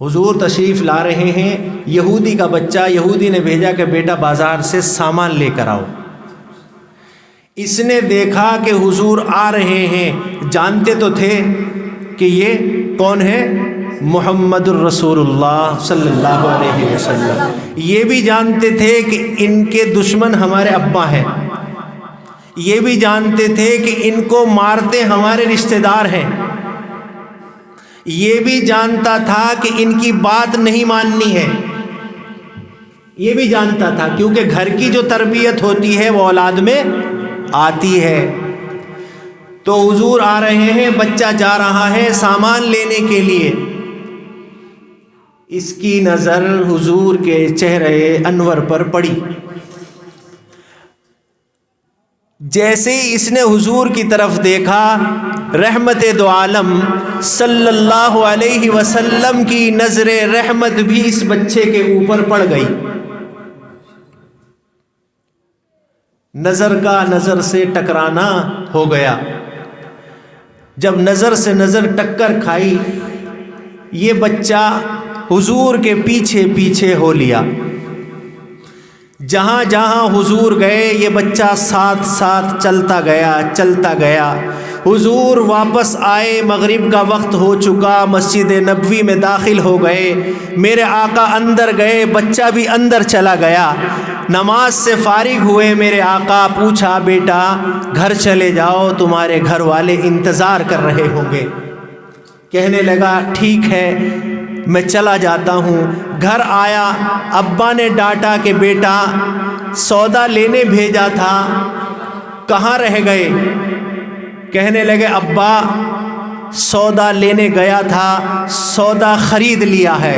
حضور تشریف لا رہے ہیں، یہودی کا بچہ، یہودی نے بھیجا کہ بیٹا بازار سے سامان لے کر آؤ۔ اس نے دیکھا کہ حضور آ رہے ہیں، جانتے تو تھے کہ یہ کون ہے؟ محمد الرسول اللہ صلی اللہ علیہ وسلم۔ یہ بھی جانتے تھے کہ ان کے دشمن ہمارے ابا ہیں، یہ بھی جانتے تھے کہ ان کو مارتے ہمارے رشتہ دار ہیں، یہ بھی جانتا تھا کہ ان کی بات نہیں ماننی ہے، یہ بھی جانتا تھا، کیونکہ گھر کی جو تربیت ہوتی ہے وہ اولاد میں آتی ہے۔ تو حضور آ رہے ہیں، بچہ جا رہا ہے سامان لینے کے لیے۔ اس کی نظر حضور کے چہرے انور پر پڑی۔ جیسے ہی اس نے حضور کی طرف دیکھا، رحمت دو عالم صلی اللہ علیہ وسلم کی نظر رحمت بھی اس بچے کے اوپر پڑ گئی۔ نظر کا نظر سے ٹکرانا ہو گیا۔ جب نظر سے نظر ٹکر کھائی، یہ بچہ حضور کے پیچھے پیچھے ہو لیا۔ جہاں جہاں حضور گئے یہ بچہ ساتھ ساتھ چلتا گیا۔ حضور واپس آئے، مغرب کا وقت ہو چکا، مسجد نبوی میں داخل ہو گئے، میرے آقا اندر گئے، بچہ بھی اندر چلا گیا۔ نماز سے فارغ ہوئے، میرے آقا پوچھا بیٹا گھر چلے جاؤ، تمہارے گھر والے انتظار کر رہے ہوں گے۔ کہنے لگا ٹھیک ہے میں چلا جاتا ہوں۔ گھر آیا، ابا نے ڈانٹا کہ بیٹا سودا لینے بھیجا تھا، کہاں رہ گئے؟ کہنے لگے ابا سودا لینے گیا تھا، سودا خرید لیا ہے۔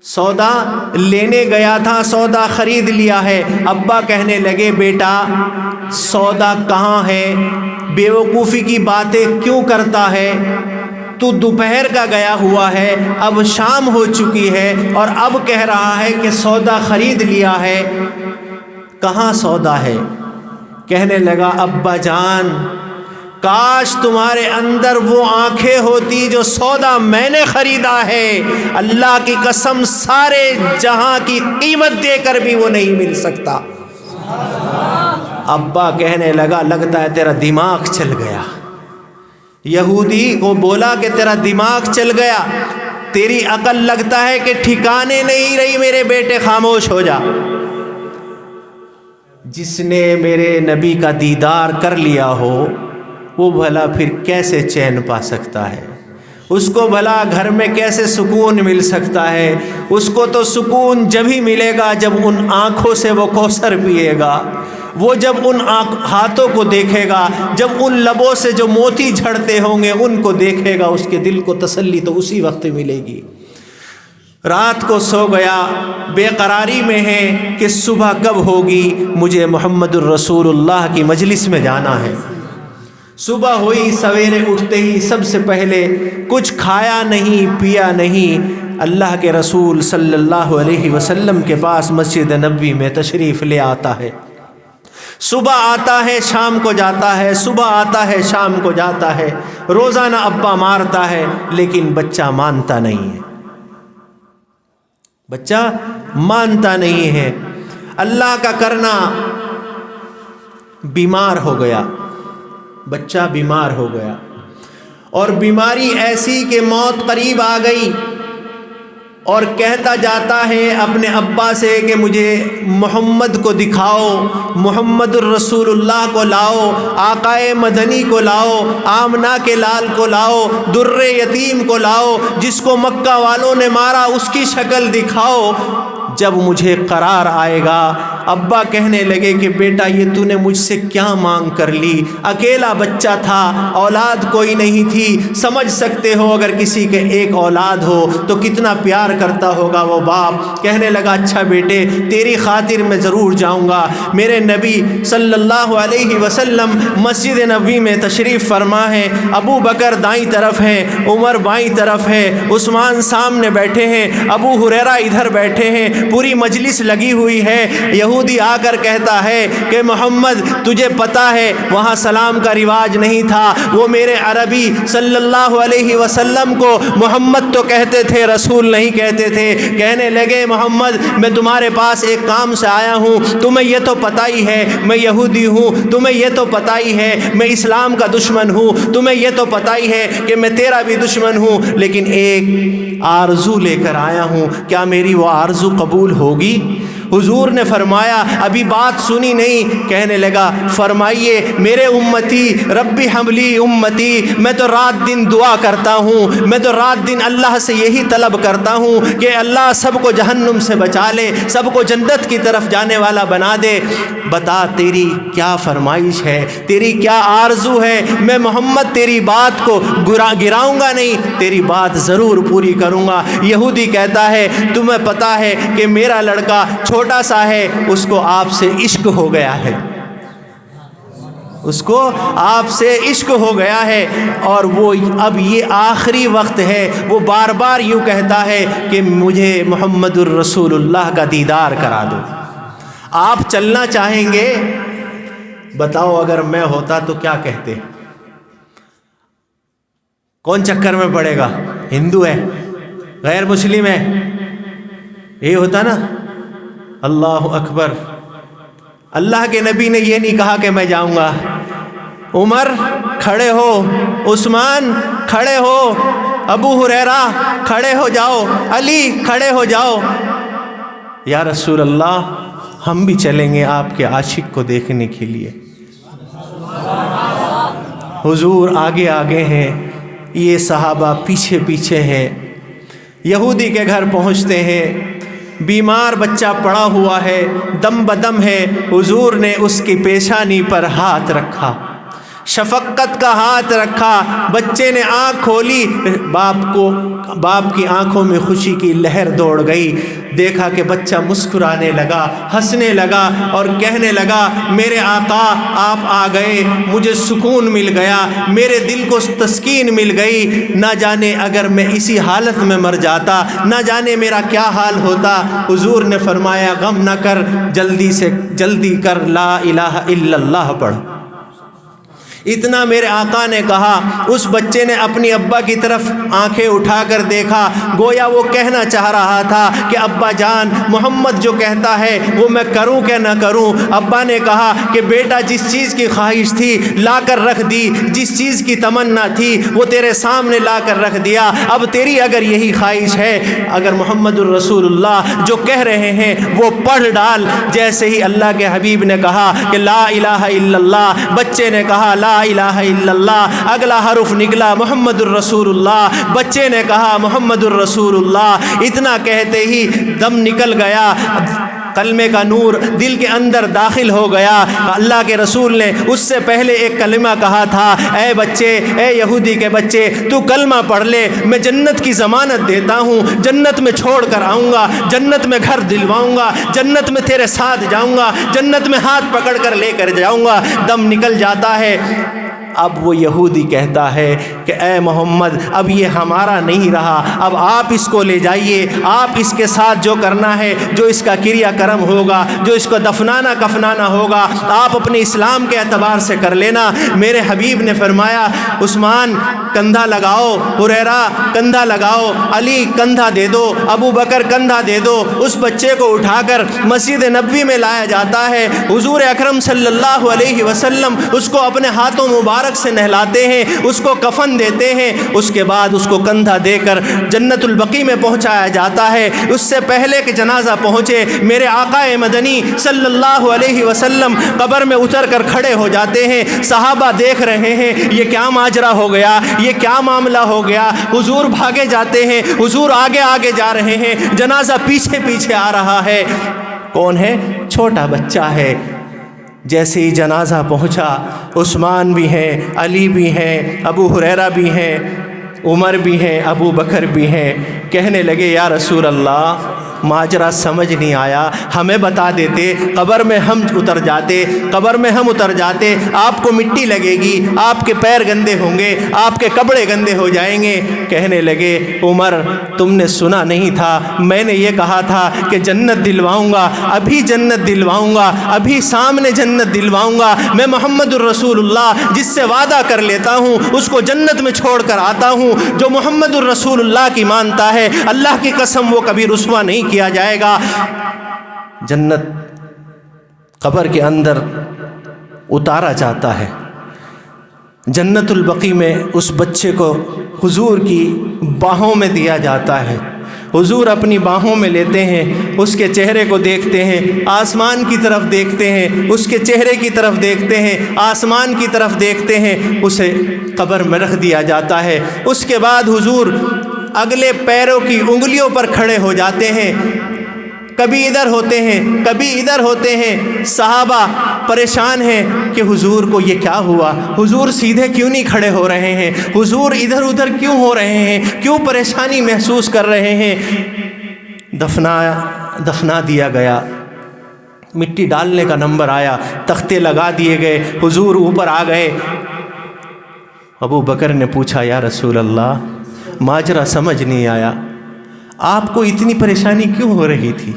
سودا لینے گیا تھا، سودا خرید لیا ہے۔ ابا کہنے لگے بیٹا سودا کہاں ہے؟ بیوقوفی کی باتیں کیوں کرتا ہے؟ تو دوپہر کا گیا ہوا ہے، اب شام ہو چکی ہے اور اب کہہ رہا ہے کہ سودا خرید لیا ہے، کہاں سودا ہے؟ کہنے لگا ابا جان کاش تمہارے اندر وہ آنکھیں ہوتی جو سودا میں نے خریدا ہے، اللہ کی قسم سارے جہاں کی قیمت دے کر بھی وہ نہیں مل سکتا۔ ابا کہنے لگا لگتا ہے تیرا دماغ چل گیا۔ یہودی کو بولا کہ تیرا دماغ چل گیا، تیری عقل لگتا ہے کہ ٹھکانے نہیں رہی، میرے بیٹے خاموش ہو جا۔ جس نے میرے نبی کا دیدار کر لیا ہو وہ بھلا پھر کیسے چین پا سکتا ہے؟ اس کو بھلا گھر میں کیسے سکون مل سکتا ہے؟ اس کو تو سکون جب ہی ملے گا جب ان آنکھوں سے وہ کوثر پیے گا، وہ جب ان ہاتھوں کو دیکھے گا، جب ان لبوں سے جو موتی جھڑتے ہوں گے ان کو دیکھے گا، اس کے دل کو تسلی تو اسی وقت ملے گی۔ رات کو سو گیا، بے قراری میں ہے کہ صبح کب ہوگی، مجھے محمد الرسول اللہ کی مجلس میں جانا ہے۔ صبح ہوئی، سویرے اٹھتے ہی سب سے پہلے کچھ کھایا نہیں پیا نہیں، اللہ کے رسول صلی اللہ علیہ وسلم کے پاس مسجد نبوی میں تشریف لے آتا ہے۔ صبح آتا ہے شام کو جاتا ہے، صبح آتا ہے شام کو جاتا ہے، روزانہ ابا مارتا ہے، لیکن بچہ مانتا نہیں ہے، بچہ مانتا نہیں ہے۔ اللہ کا کرنا بیمار ہو گیا، بچہ بیمار ہو گیا، اور بیماری ایسی کہ موت قریب آ گئی، اور کہتا جاتا ہے اپنے ابا سے کہ مجھے محمد کو دکھاؤ، محمد الرسول اللہ کو لاؤ، آقائے مدنی کو لاؤ، آمنہ کے لال کو لاؤ، در یتیم کو لاؤ، جس کو مکہ والوں نے مارا اس کی شکل دکھاؤ، جب مجھے قرار آئے گا۔ ابا کہنے لگے کہ بیٹا یہ تو نے مجھ سے کیا مانگ کر لی؟ اکیلا بچہ تھا، اولاد کوئی نہیں تھی، سمجھ سکتے ہو اگر کسی کے ایک اولاد ہو تو کتنا پیار کرتا ہوگا وہ باپ۔ کہنے لگا اچھا بیٹے تیری خاطر میں ضرور جاؤں گا۔ میرے نبی صلی اللہ علیہ وسلم مسجد نبوی میں تشریف فرما ہے، ابو بکر دائیں طرف ہے، عمر بائیں طرف ہے، عثمان سامنے بیٹھے ہیں، ابو ہریرہ ادھر بیٹھے ہیں، پوری مجلس لگی ہوئی ہے۔ یہودی آ کر کہتا ہے کہ محمد تجھے پتہ ہے وہاں سلام کا رواج نہیں تھا، وہ میرے عربی صلی اللہ علیہ وسلم کو محمد تو کہتے تھے، رسول نہیں کہتے تھے۔ کہنے لگے محمد میں تمہارے پاس ایک کام سے آیا ہوں، تمہیں یہ تو پتہ ہی ہے میں یہودی ہوں، تمہیں یہ تو پتہ ہی ہے میں اسلام کا دشمن ہوں، تمہیں یہ تو پتہ ہی ہے کہ میں تیرا بھی دشمن ہوں، لیکن ایک آرزو لے کر آیا ہوں، کیا میری وہ آرزو قبول ہوگی؟ حضور نے فرمایا ابھی بات سنی نہیں، کہنے لگا فرمائیے میرے امتی ربی حملی امتی، میں تو رات دن دعا کرتا ہوں، میں تو رات دن اللہ سے یہی طلب کرتا ہوں کہ اللہ سب کو جہنم سے بچا لے، سب کو جنت کی طرف جانے والا بنا دے۔ بتا تیری کیا فرمائش ہے، تیری کیا آرزو ہے؟ میں محمد تیری بات کو گراؤں گا نہیں، تیری بات ضرور پوری کروں گا۔ یہودی کہتا ہے تمہیں پتہ ہے کہ میرا لڑکا چھوٹا سا ہے، اس کو آپ سے عشق ہو گیا ہے، اس کو آپ سے عشق ہو گیا ہے، اور وہ اب یہ آخری وقت ہے، وہ بار بار یوں کہتا ہے کہ مجھے محمد الرسول اللہ کا دیدار کرا دو۔ آپ چلنا چاہیں گے؟ بتاؤ اگر میں ہوتا تو کیا کہتے؟ کون چکر میں پڑے گا؟ ہندو ہے، غیر مسلم ہے، یہ ہوتا نا۔ اللہ اکبر، اللہ کے نبی نے یہ نہیں کہا کہ میں جاؤں گا۔ عمر کھڑے ہو، عثمان کھڑے ہو، ابو ہریرہ کھڑے ہو جاؤ، علی کھڑے ہو جاؤ، یا رسول اللہ ہم بھی چلیں گے آپ کے عاشق کو دیکھنے کے لیے۔ حضور آگے آگے ہیں، یہ صحابہ پیچھے پیچھے ہیں۔ یہودی کے گھر پہنچتے ہیں، بیمار بچہ پڑا ہوا ہے، دم بدم ہے۔ حضور نے اس کی پیشانی پر ہاتھ رکھا، شفقت کا ہاتھ رکھا۔ بچے نے آنکھ کھولی، باپ کی آنکھوں میں خوشی کی لہر دوڑ گئی۔ دیکھا کہ بچہ مسکرانے لگا، ہنسنے لگا اور کہنے لگا میرے آقا آپ آ گئے، مجھے سکون مل گیا، میرے دل کو تسکین مل گئی۔ نہ جانے اگر میں اسی حالت میں مر جاتا، نہ جانے میرا کیا حال ہوتا۔ حضور نے فرمایا غم نہ کر، جلدی کر لا الہ الا اللہ پڑھ۔ اتنا میرے آقا نے کہا۔ اس بچے نے اپنی ابا کی طرف آنکھیں اٹھا کر دیکھا، گویا وہ کہنا چاہ رہا تھا کہ ابا جان محمد جو کہتا ہے وہ میں کروں کہ نہ کروں۔ ابا نے کہا کہ بیٹا جس چیز کی خواہش تھی لا کر رکھ دی، جس چیز کی تمنا تھی وہ تیرے سامنے لا کر رکھ دیا، اب تیری اگر یہی خواہش ہے، اگر محمد الرسول اللہ جو کہہ رہے ہیں وہ پڑھ ڈال۔ جیسے ہی اللہ کے حبیب نے کہا کہ لا الہ الا اللہ، بچے نے کہا لا الہ الا اللہ، اگلا حرف نکلا محمد الرسول اللہ، بچے نے کہا محمد الرسول اللہ۔ اتنا کہتے ہی دم نکل گیا، کلمے کا نور دل کے اندر داخل ہو گیا۔ اللہ کے رسول نے اس سے پہلے ایک کلمہ کہا تھا، اے بچے، اے یہودی کے بچے، تو کلمہ پڑھ لے، میں جنت کی ضمانت دیتا ہوں، جنت میں چھوڑ کر آؤں گا، جنت میں گھر دلواؤں گا، جنت میں تیرے ساتھ جاؤں گا، جنت میں ہاتھ پکڑ کر لے کر جاؤں گا۔ دم نکل جاتا ہے۔ اب وہ یہودی کہتا ہے کہ اے محمد اب یہ ہمارا نہیں رہا، اب آپ اس کو لے جائیے، آپ اس کے ساتھ جو کرنا ہے، جو اس کا کریا کرم ہوگا، جو اس کو دفنانا کفنانا ہوگا، آپ اپنے اسلام کے اعتبار سے کر لینا۔ میرے حبیب نے فرمایا عثمان کندھا لگاؤ، ہریرہ کندھا لگاؤ، علی کندھا دے دو، ابو بکر کندھا دے دو۔ اس بچے کو اٹھا کر مسجد نبوی میں لایا جاتا ہے۔ حضور اکرم صلی اللہ علیہ وسلم اس کو اپنے ہاتھوں مبارک سے نہلاتے ہیں، اس کو کفن دیتے ہیں، اس کے بعد اس کو کندھا دے کر جنت البقیع میں پہنچایا جاتا ہے۔ اس سے پہلے کہ جنازہ پہنچے، میرے آقا مدنی صلی اللہ علیہ وسلم قبر میں اتر کر کھڑے ہو جاتے ہیں۔ صحابہ دیکھ رہے ہیں یہ کیا ماجرا ہو گیا، یہ کیا معاملہ ہو گیا۔ حضور بھاگے جاتے ہیں، حضور آگے آگے جا رہے ہیں، جنازہ پیچھے پیچھے آ رہا ہے۔ کون ہے؟ چھوٹا بچہ ہے۔ جیسے ہی جنازہ پہنچا، عثمان بھی ہیں، علی بھی ہیں، ابو ہریرہ بھی ہیں، عمر بھی ہیں، ابو بکر بھی ہیں۔ کہنے لگے یا رسول اللہ ماجرا سمجھ نہیں آیا، ہمیں بتا دیتے، قبر میں ہم اتر جاتے، آپ کو مٹی لگے گی، آپ کے پیر گندے ہوں گے، آپ کے کپڑے گندے ہو جائیں گے۔ کہنے لگے عمر تم نے سنا نہیں تھا، میں نے یہ کہا تھا کہ جنت دلواؤں گا، ابھی جنت دلواؤں گا، ابھی سامنے جنت دلواؤں گا۔ میں محمد الرسول اللہ جس سے وعدہ کر لیتا ہوں اس کو جنت میں چھوڑ کر آتا ہوں۔ جو محمد الرسول اللہ کی مانتا ہے، اللہ کی قسم وہ کبھی رسوا نہیں کیا جائے گا۔ جنت قبر کے اندر اتارا جاتا ہے۔ جنت البقیع میں اس بچے کو حضور کی باہوں میں دیا جاتا ہے۔ حضور اپنی باہوں میں لیتے ہیں، اس کے چہرے کو دیکھتے ہیں، آسمان کی طرف دیکھتے ہیں، اس کے چہرے کی طرف دیکھتے ہیں، آسمان کی طرف دیکھتے ہیں، اسے قبر میں رکھ دیا جاتا ہے۔ اس کے بعد حضور اگلے پیروں کی انگلیوں پر کھڑے ہو جاتے ہیں، کبھی ادھر ہوتے ہیں کبھی ادھر ہوتے ہیں۔ صحابہ پریشان ہیں کہ حضور کو یہ کیا ہوا، حضور سیدھے کیوں نہیں کھڑے ہو رہے ہیں، حضور ادھر ادھر کیوں ہو رہے ہیں، کیوں پریشانی محسوس کر رہے ہیں۔ دفنا دیا گیا، مٹی ڈالنے کا نمبر آیا، تختے لگا دیے گئے، حضور اوپر آ گئے۔ ابو بکر نے پوچھا یا رسول اللہ ماجرا سمجھ نہیں آیا، آپ کو اتنی پریشانی کیوں ہو رہی تھی،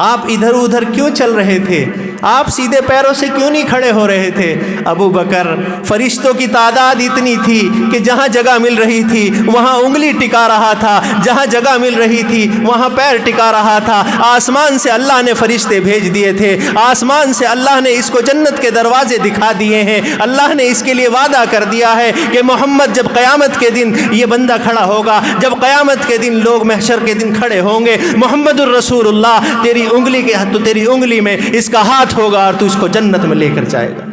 آپ ادھر ادھر کیوں چل رہے تھے، آپ سیدھے پیروں سے کیوں نہیں کھڑے ہو رہے تھے؟ ابو بکر فرشتوں کی تعداد اتنی تھی کہ جہاں جگہ مل رہی تھی وہاں انگلی ٹکا رہا تھا، جہاں جگہ مل رہی تھی وہاں پیر ٹکا رہا تھا۔ آسمان سے اللہ نے فرشتے بھیج دیے تھے، آسمان سے اللہ نے اس کو جنت کے دروازے دکھا دیے ہیں۔ اللہ نے اس کے لیے وعدہ کر دیا ہے کہ محمد جب قیامت کے دن یہ بندہ کھڑا ہوگا، جب قیامت کے دن لوگ محشر کے دن کھڑے ہوں گے، محمد الرسول اللہ تیری انگلی میں اس کا ہاتھ ہوگا اور تو اس کو جنت میں لے کر جائے گا۔